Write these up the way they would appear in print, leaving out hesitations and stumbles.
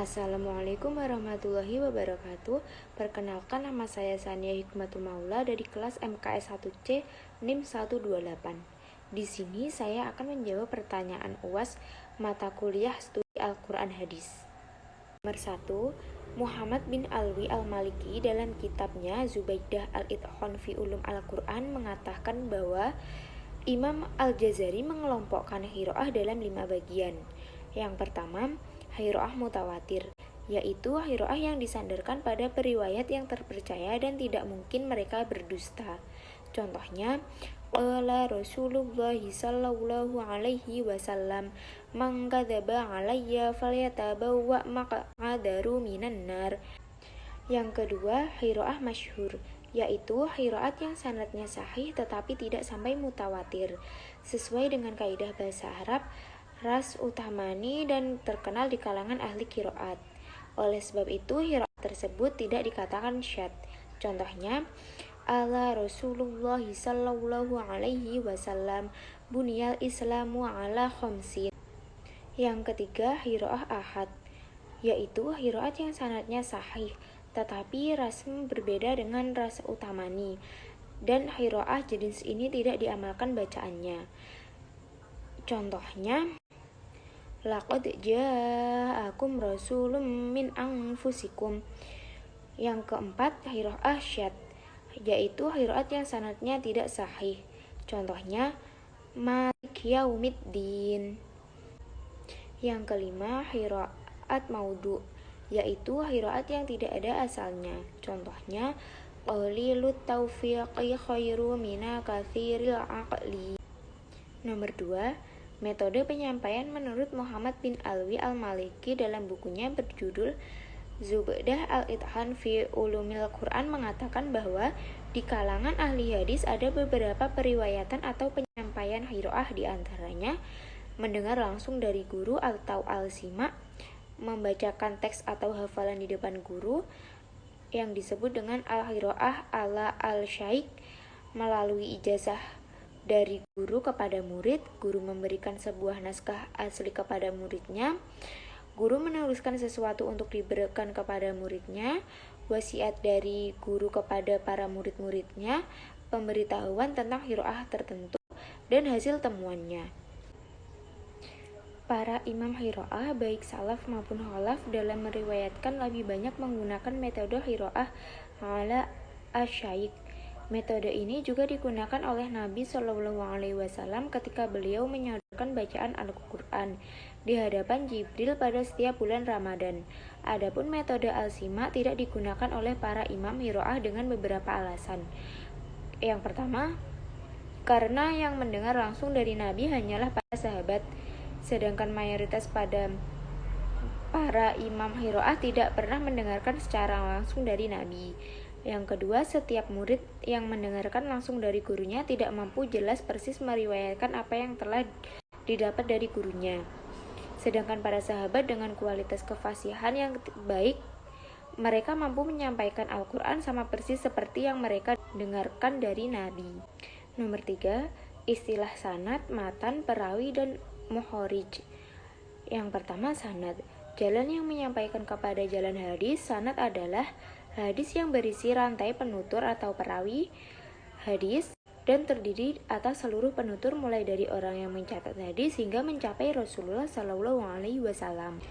Assalamualaikum warahmatullahi wabarakatuh. Perkenalkan, nama saya Sania Hikmatul Maula dari kelas MKS 1C NIM 128. Di sini saya akan menjawab pertanyaan UAS mata kuliah studi Al-Quran Hadis. Nomor 1, Muhammad bin Alwi Al-Maliki dalam kitabnya Zubaidah Al-Itqan fi Ulum Al-Quran mengatakan bahwa Imam Al-Jazari mengelompokkan qiraah dalam 5 bagian. Yang pertama, qiraah mutawatir, yaitu qiraah yang disandarkan pada periwayat yang terpercaya dan tidak mungkin mereka berdusta. Contohnya, qala Rasulullah sallallahu alaihi wasallam, man kadzaba alayya falyatabawwa maq'adahu minan nar. Yang kedua, qiraah masyhur, yaitu qiraat yang sanadnya sahih tetapi tidak sampai mutawatir. Sesuai dengan kaidah bahasa Arab, ras utamani dan terkenal di kalangan ahli qiraat. Oleh sebab itu, qiraat tersebut tidak dikatakan syadz. Contohnya, ala Rasulullah sallallahu alaihi wasallam buniyal islamu ala khamsin. Yang ketiga, qiraah ahad, yaitu qiraat yang sanadnya sahih tetapi rasm berbeda dengan ras utamani, dan qiraah jenis ini tidak diamalkan bacaannya. Contohnya, laqad ja'akum rasulun min anfusikum. Yang keempat, qiraah syadz, yaitu qiraat yang sanadnya tidak sahih. Contohnya, Malik yaumiddin. Yang kelima, qiraat maudhu, yaitu qiraat yang tidak ada asalnya. Contohnya, qalilut taufiqi khairu mina katsiril aqli. Nomor 2, metode penyampaian menurut Muhammad bin Alwi Al-Maliki dalam bukunya berjudul Zubaidah Al-Itqan fi Ulumil Quran mengatakan bahwa di kalangan ahli hadis ada beberapa periwayatan atau penyampaian qiraah, di antaranya mendengar langsung dari guru atau al-sima, membacakan teks atau hafalan di depan guru yang disebut dengan al-qiraah ala al-syaikh, melalui ijazah dari guru kepada murid, guru memberikan sebuah naskah asli kepada muridnya, guru menuliskan sesuatu untuk diberikan kepada muridnya, wasiat dari guru kepada para murid-muridnya, pemberitahuan tentang qiraah tertentu, dan hasil temuannya. Para imam qiraah baik salaf maupun khalaf dalam meriwayatkan lebih banyak menggunakan metode qiraah ala asy-syaikh. Metode ini juga digunakan oleh Nabi Shallallahu Alaihi Wasallam ketika beliau menyodorkan bacaan Al-Quran di hadapan Jibril pada setiap bulan Ramadan. Adapun metode al-sima tidak digunakan oleh para imam qiraah dengan beberapa alasan. Yang pertama, karena yang mendengar langsung dari Nabi hanyalah para sahabat, sedangkan mayoritas pada para imam qiraah tidak pernah mendengarkan secara langsung dari Nabi. Yang kedua, setiap murid yang mendengarkan langsung dari gurunya tidak mampu jelas persis meriwayatkan apa yang telah didapat dari gurunya. Sedangkan para sahabat dengan kualitas kefasihan yang baik, mereka mampu menyampaikan Al-Quran sama persis seperti yang mereka dengarkan dari Nabi. Nomor 3, istilah sanad, matan, perawi, dan mukhorij. Yang pertama, sanad. Jalan yang menyampaikan kepada jalan hadis. Sanad adalah hadis yang berisi rantai penutur atau perawi hadis dan terdiri atas seluruh penutur mulai dari orang yang mencatat hadis hingga mencapai Rasulullah Sallallahu Alaihi Wasallam.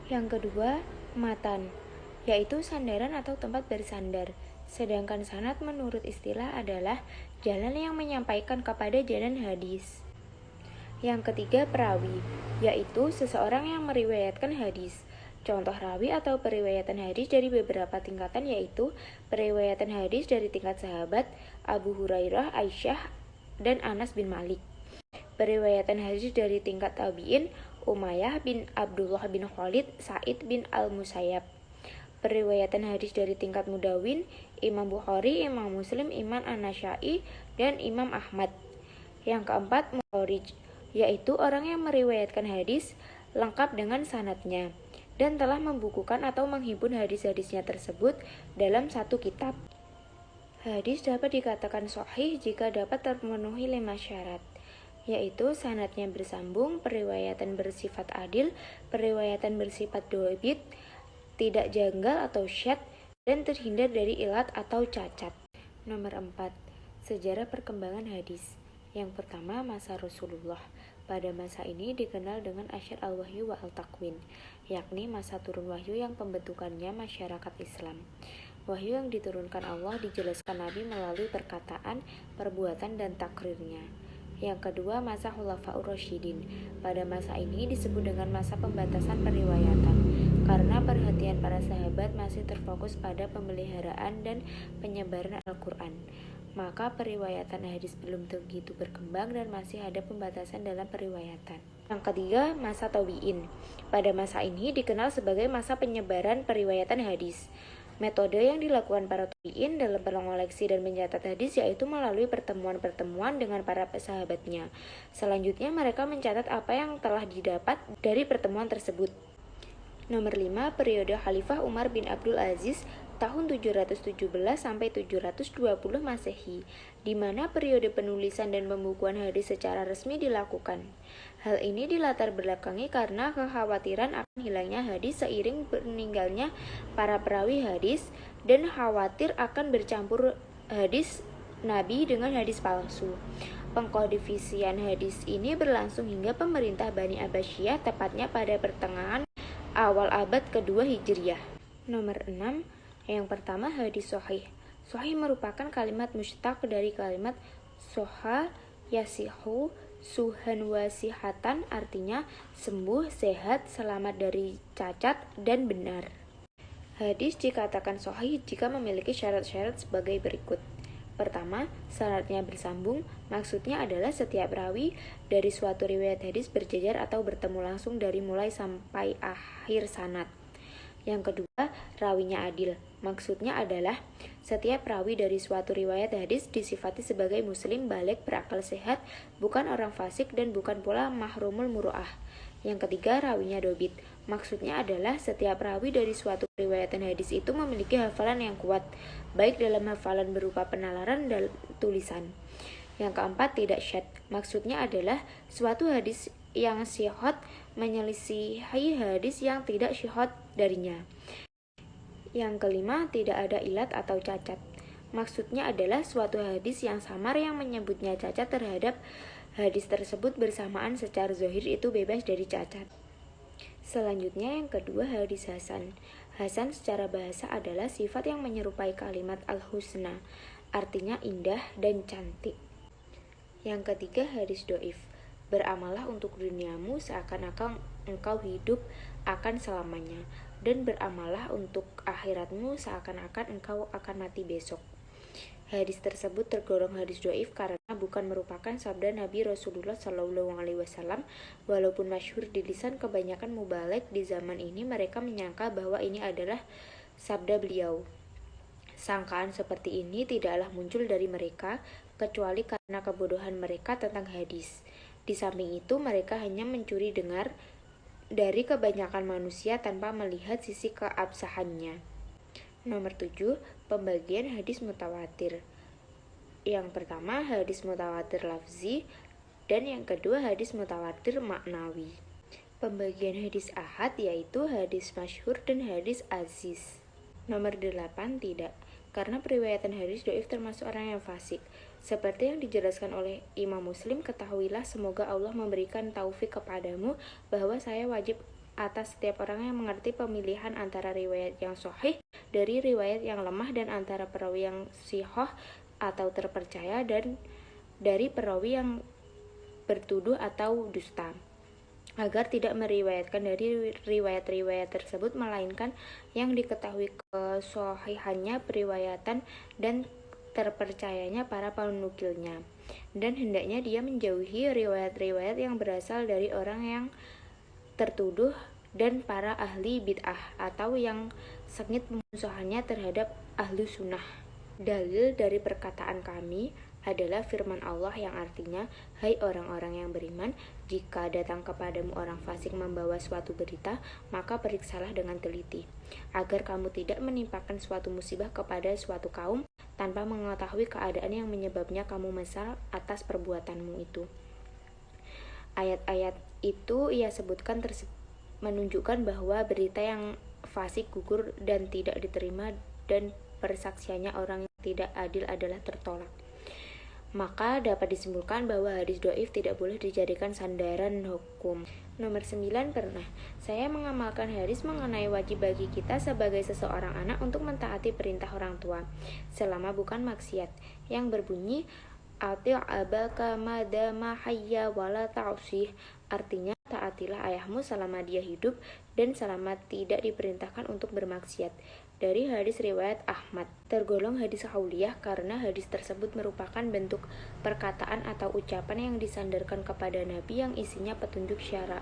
Yang kedua, matan, yaitu sandaran atau tempat bersandar. Sedangkan sanad menurut istilah adalah jalan yang menyampaikan kepada jalan hadis. Yang ketiga, perawi, yaitu seseorang yang meriwayatkan hadis. Contoh rawi atau periwayatan hadis dari beberapa tingkatan yaitu periwayatan hadis dari tingkat sahabat Abu Hurairah, Aisyah, dan Anas bin Malik. Periwayatan hadis dari tingkat tabi'in Umayyah bin Abdullah bin Khalid, Sa'id bin Al-Musayyab. Periwayatan hadis dari tingkat mudawin Imam Bukhari, Imam Muslim, Imam An-Nasa'i, dan Imam Ahmad. Yang keempat, mukharij, yaitu orang yang meriwayatkan hadis lengkap dengan sanadnya dan telah membukukan atau menghimpun hadis-hadisnya tersebut dalam satu kitab. Hadis dapat dikatakan sahih jika dapat terpenuhi 5 syarat. yaitu sanadnya bersambung, periwayatan bersifat adil, periwayatan bersifat dobit, tidak janggal atau syadz, dan terhindar dari ilat atau cacat. Nomor 4. Sejarah perkembangan hadis. Yang pertama, masa Rasulullah. Pada masa ini dikenal dengan asyar al-wahyu wa al-takwin, yakni masa turun wahyu yang pembentukannya masyarakat Islam. Wahyu yang diturunkan Allah dijelaskan Nabi melalui perkataan, perbuatan, dan takrirnya. Yang kedua, masa Khulafaur Rasyidin. Pada masa ini disebut dengan masa pembatasan periwayatan, karena perhatian para sahabat masih terfokus pada pemeliharaan dan penyebaran Al-Quran. Maka periwayatan hadis belum begitu berkembang dan masih ada pembatasan dalam periwayatan. Yang ketiga, masa Tabi'in. Pada masa ini dikenal sebagai masa penyebaran periwayatan hadis. Metode yang dilakukan para tabi'in dalam mengoleksi dan mencatat hadis yaitu melalui pertemuan-pertemuan dengan para sahabatnya. Selanjutnya mereka mencatat apa yang telah didapat dari pertemuan tersebut. Nomor 5, periode Khalifah Umar bin Abdul Aziz tahun 717 sampai 720 Masehi, di mana periode penulisan dan pembukuan hadis secara resmi dilakukan. Hal ini dilatar belakangi karena kekhawatiran akan hilangnya hadis seiring meninggalnya para perawi hadis dan khawatir akan bercampur hadis Nabi dengan hadis palsu. Pengkodifisian hadis ini berlangsung hingga pemerintah Bani Abbasiyah tepatnya pada pertengahan awal abad kedua Hijriah. Nomor 6. Yang pertama, hadis sahih. Sahih merupakan kalimat mushtaq dari kalimat soha yasihu suhan wasihatan, artinya sembuh, sehat, selamat dari cacat, dan benar. Hadis dikatakan sahih jika memiliki syarat-syarat sebagai berikut. Pertama, sanadnya bersambung, maksudnya adalah setiap rawi dari suatu riwayat hadis berjejer atau bertemu langsung dari mulai sampai akhir sanad. Yang kedua, rawinya adil. Maksudnya adalah setiap rawi dari suatu riwayat hadis disifati sebagai muslim baligh berakal sehat, bukan orang fasik dan bukan pula mahrumul muru'ah. Yang ketiga, rawinya dobit. Maksudnya adalah setiap rawi dari suatu riwayatan hadis itu memiliki hafalan yang kuat, baik dalam hafalan berupa penalaran dan tulisan. Yang keempat, tidak syadz. Maksudnya adalah suatu hadis yang sihhat menyelisihi hadis yang tidak sihhat darinya. Yang kelima, tidak ada ilat atau cacat. Maksudnya adalah suatu hadis yang samar yang menyebutnya cacat terhadap hadis tersebut bersamaan secara zahir itu bebas dari cacat. Selanjutnya yang kedua, hadis hasan. Hasan secara bahasa adalah sifat yang menyerupai kalimat al-husna, artinya indah dan cantik. Yang ketiga, hadis doif. Beramalah untuk duniamu seakan-akan engkau hidup akan selamanya, dan beramalah untuk akhiratmu seakan-akan engkau akan mati besok. Hadis tersebut tergolong hadis doif karena bukan merupakan sabda Nabi Rasulullah SAW. Walaupun masyhur di lisan kebanyakan mubaligh di zaman ini, mereka menyangka bahwa ini adalah sabda beliau. Sangkaan seperti ini tidaklah muncul dari mereka, kecuali karena kebodohan mereka tentang hadis. Di samping itu, mereka hanya mencuri dengar dari kebanyakan manusia tanpa melihat sisi keabsahannya. Nomor 7, pembagian hadis mutawatir. Yang pertama, hadis mutawatir lafzi, dan yang kedua, hadis mutawatir maknawi. Pembagian hadis ahad yaitu hadis masyhur dan hadis aziz. Nomor 8, tidak. Karena periwayatan hadis doif termasuk orang yang fasik. Seperti yang dijelaskan oleh Imam Muslim, ketahuilah semoga Allah memberikan taufik kepadamu bahwa saya wajib atas setiap orang yang mengerti pemilihan antara riwayat yang sahih dari riwayat yang lemah dan antara perawi yang sihah atau terpercaya dan dari perawi yang bertuduh atau dusta, agar tidak meriwayatkan dari riwayat-riwayat tersebut melainkan yang diketahui kesahihannya periwayatan dan terpercayanya para penukilnya, dan hendaknya dia menjauhi riwayat-riwayat yang berasal dari orang yang tertuduh dan para ahli bid'ah atau yang sengit pemusuhannya terhadap ahlu sunnah. Dalil dari perkataan kami adalah firman Allah yang artinya, hai orang-orang yang beriman, jika datang kepadamu orang fasik membawa suatu berita, maka periksalah dengan teliti, agar kamu tidak menimpakan suatu musibah kepada suatu kaum tanpa mengetahui keadaan yang menyebabnya kamu menyesal atas perbuatanmu itu. Ayat-ayat itu ia sebutkan menunjukkan bahwa berita yang fasik gugur dan tidak diterima dan persaksiannya orang yang tidak adil adalah tertolak. Maka dapat disimpulkan bahwa hadis dhaif tidak boleh dijadikan sandaran hukum. Nomor 9, pernah saya mengamalkan hadis mengenai wajib bagi kita sebagai seseorang anak untuk mentaati perintah orang tua selama bukan maksiat, yang berbunyi ati' abaka madama hayya wala ta'sih. Artinya, taatilah ayahmu selama dia hidup dan selama tidak diperintahkan untuk bermaksiat. Dari hadis riwayat Ahmad, tergolong hadis qauliyah karena hadis tersebut merupakan bentuk perkataan atau ucapan yang disandarkan kepada Nabi yang isinya petunjuk syara,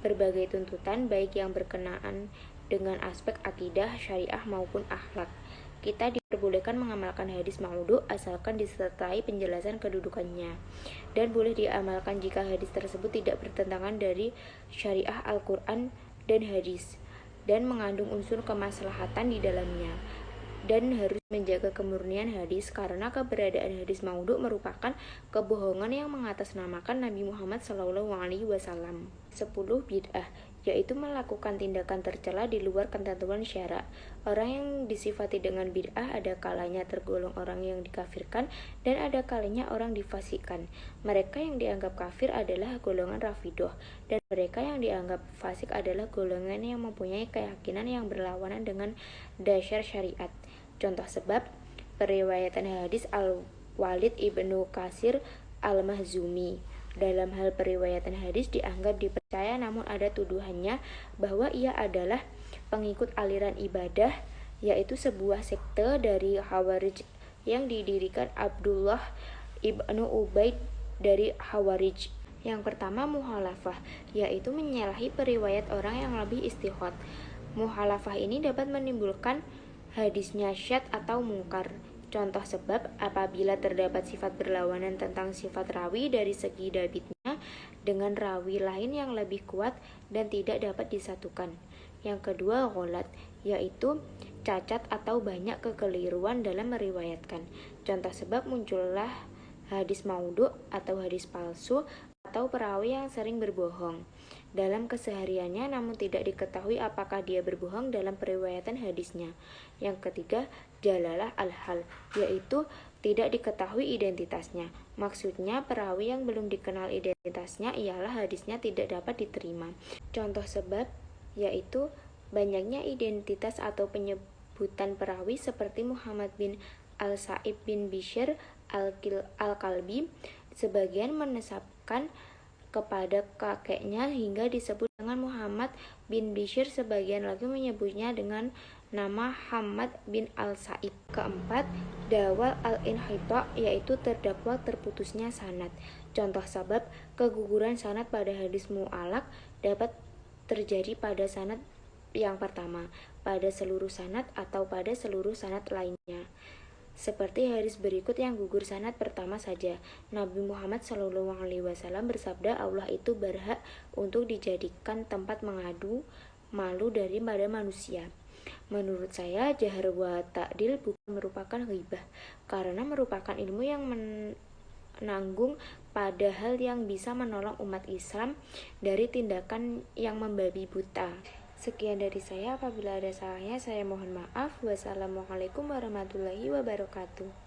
berbagai tuntutan baik yang berkenaan dengan aspek akidah, syariah maupun akhlak. Kita diperbolehkan mengamalkan hadis maudhu asalkan disertai penjelasan kedudukannya, dan boleh diamalkan jika hadis tersebut tidak bertentangan dari syariah Al-Quran dan hadis dan mengandung unsur kemaslahatan di dalamnya, dan harus menjaga kemurnian hadis karena keberadaan hadis maudhu merupakan kebohongan yang mengatasnamakan Nabi Muhammad SAW. 10. Bid'ah, yaitu melakukan tindakan tercela di luar ketentuan syara. Orang yang disifati dengan bid'ah ada kalanya tergolong orang yang dikafirkan dan ada kalanya orang difasikkan. Mereka yang dianggap kafir adalah golongan Rafidah, dan mereka yang dianggap fasik adalah golongan yang mempunyai keyakinan yang berlawanan dengan dasar syariat. Contoh sebab periwayatan hadis Al-Walid ibnu Kasir Al-Mahzumi. Dalam hal periwayatan hadis dianggap dipercaya, namun ada tuduhannya bahwa ia adalah pengikut aliran ibadah, yaitu sebuah sekte dari Khawarij yang didirikan Abdullah ibnu Ubaid dari Khawarij. Yang pertama, muhalafah, yaitu menyalahi periwayat orang yang lebih istihad. Muhalafah ini dapat menimbulkan hadisnya syadz atau mungkar. Contoh sebab apabila terdapat sifat berlawanan tentang sifat rawi dari segi dabitnya dengan rawi lain yang lebih kuat dan tidak dapat disatukan. Yang kedua, gholat, yaitu cacat atau banyak kekeliruan dalam meriwayatkan. Contoh sebab muncullah hadis maudhu atau hadis palsu atau perawi yang sering berbohong dalam kesehariannya namun tidak diketahui apakah dia berbohong dalam periwayatan hadisnya. Yang ketiga, jalalah al-hal, yaitu tidak diketahui identitasnya. Maksudnya perawi yang belum dikenal identitasnya ialah hadisnya tidak dapat diterima. Contoh sebab yaitu banyaknya identitas atau penyebutan perawi seperti Muhammad bin Al-Sa'ib bin Bishr Al-Kalbi. Sebagian menesabkan kepada kakeknya hingga disebut dengan Muhammad bin Bishr, sebagian lagi menyebutnya dengan nama Hamad bin Al-Sa'ib. Keempat, dawal al-inhita, yaitu terdakwa terputusnya sanad. Contoh sebab keguguran sanad pada hadis mu'alaq dapat terjadi pada sanad yang pertama, pada seluruh sanad atau pada seluruh sanad lainnya. Seperti hadis berikut yang gugur sanad pertama saja. Nabi Muhammad SAW bersabda, Allah itu berhak untuk dijadikan tempat mengadu malu daripada manusia. Menurut saya, jahar wa ta'dil bukan merupakan ghibah, karena merupakan ilmu yang menanggung pada hal yang bisa menolong umat Islam dari tindakan yang membabi buta. Sekian dari saya, apabila ada salahnya saya mohon maaf. Wassalamualaikum warahmatullahi wabarakatuh.